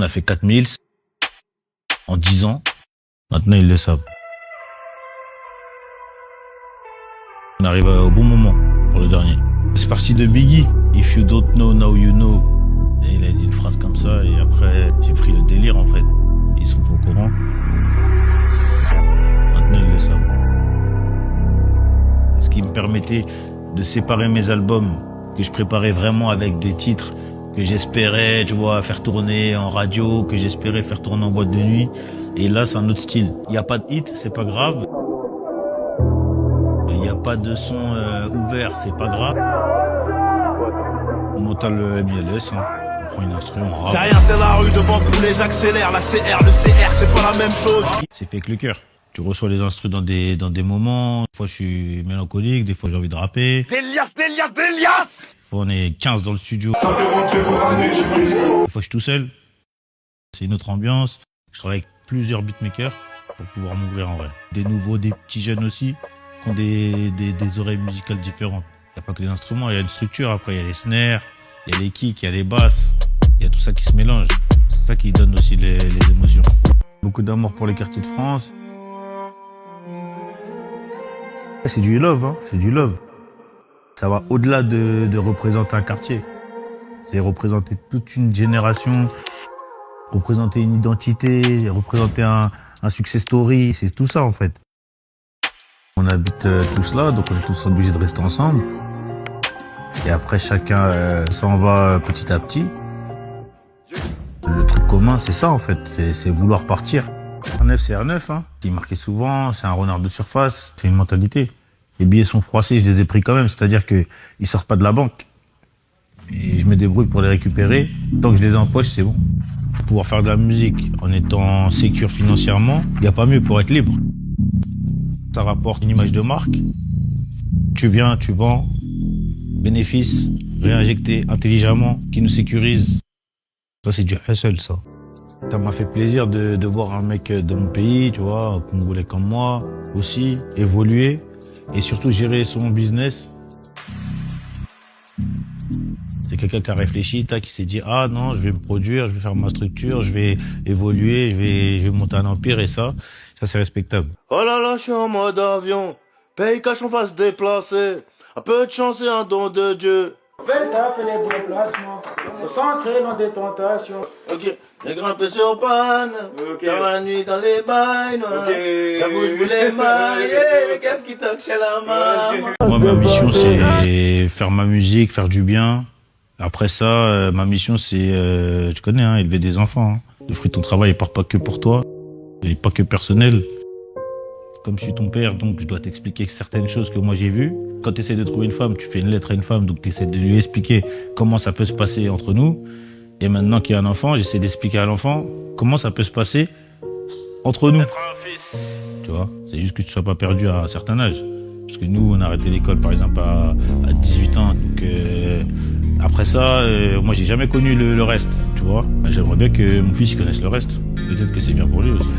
On a fait 4000 en 10 ans. Maintenant, ils le savent. On arrive au bon moment pour le dernier. C'est parti de Biggie. If you don't know, now you know. Et il a dit une phrase comme ça et après, j'ai pris le délire en fait. Ils sont pas au courant. Maintenant, ils le savent. C'est ce qui me permettait de séparer mes albums que je préparais vraiment avec des titres que j'espérais, tu vois, faire tourner en radio, que j'espérais faire tourner en boîte de nuit. Et là, c'est un autre style. Il n'y a pas de hit, c'est pas grave. Il n'y a pas de son ouvert, c'est pas grave. On monte le MLS, hein. On prend une instru, on rappe. C'est rien, c'est la rue devant poulet, j'accélère. La CR, le CR, c'est pas la même chose. C'est fait avec le cœur. Tu reçois les instrus dans des moments. Des fois, je suis mélancolique, des fois, j'ai envie de rapper. Des liasses. Des fois, on est 15 dans le studio. Des fois, je suis tout seul. C'est une autre ambiance. Je travaille avec plusieurs beatmakers pour pouvoir m'ouvrir en vrai. Des nouveaux, des petits jeunes aussi, qui ont des oreilles musicales différentes. Il n'y a pas que les instruments, il y a une structure. Après, il y a les snares, il y a les kicks, il y a les basses. Il y a tout ça qui se mélange. C'est ça qui donne aussi les émotions. Beaucoup d'amour pour les quartiers de France. C'est du love, hein, c'est du love. Ça va au-delà de représenter un quartier. C'est représenter toute une génération, représenter une identité, représenter un success story. C'est tout ça en fait. On habite tous là, donc on est tous obligés de rester ensemble. Et après, chacun s'en va petit à petit. Le truc commun, c'est ça en fait, c'est vouloir partir. R9, c'est R9, hein. Il est marqué souvent, c'est un renard de surface, c'est une mentalité. Les billets sont froissés, je les ai pris quand même, c'est-à-dire qu'ils sortent pas de la banque. Et je me débrouille pour les récupérer. Tant que je les ai en poche, c'est bon. Pour pouvoir faire de la musique en étant sécure financièrement, il n'y a pas mieux pour être libre. Ça rapporte une image de marque. Tu viens, tu vends, bénéfice, réinjecté intelligemment, qui nous sécurise. Ça, c'est du hustle, ça. Ça m'a fait plaisir de voir un mec de mon pays, tu vois, congolais comme moi, aussi, évoluer et surtout gérer son business. C'est quelqu'un qui a réfléchi, qui s'est dit « Ah non, je vais me produire, je vais faire ma structure, je vais évoluer, je vais monter un empire » et ça c'est respectable. Oh là là, je suis en mode avion. Paye cash, on va se déplacer. Un peu de chance et un don de Dieu. Fais le taf et les bons placements. Faut s'entrer dans des tentations. Ok, j'ai grimpé sur panne. Ok. Dans la nuit dans les bails noirs. Ok. J'avoue, je voulais marier. Le keuf qui toque chez la maman. Moi, ma mission, c'est faire ma musique, faire du bien. Après ça, ma mission, c'est, tu connais, hein, élever des enfants. Hein. Le fruit de ton travail, il part pas que pour toi. Il n'est pas que personnel. Comme je suis ton père, donc je dois t'expliquer certaines choses que moi j'ai vues. Quand tu essaies de trouver une femme, tu fais une lettre à une femme, donc tu essaies de lui expliquer comment ça peut se passer entre nous. Et maintenant qu'il y a un enfant, j'essaie d'expliquer à l'enfant comment ça peut se passer entre nous. Tu vois, c'est juste que tu ne sois pas perdu à un certain âge. Parce que nous, on a arrêté l'école par exemple à 18 ans. Donc après ça, moi j'ai jamais connu le reste, tu vois. J'aimerais bien que mon fils connaisse le reste. Peut-être que c'est bien pour lui aussi.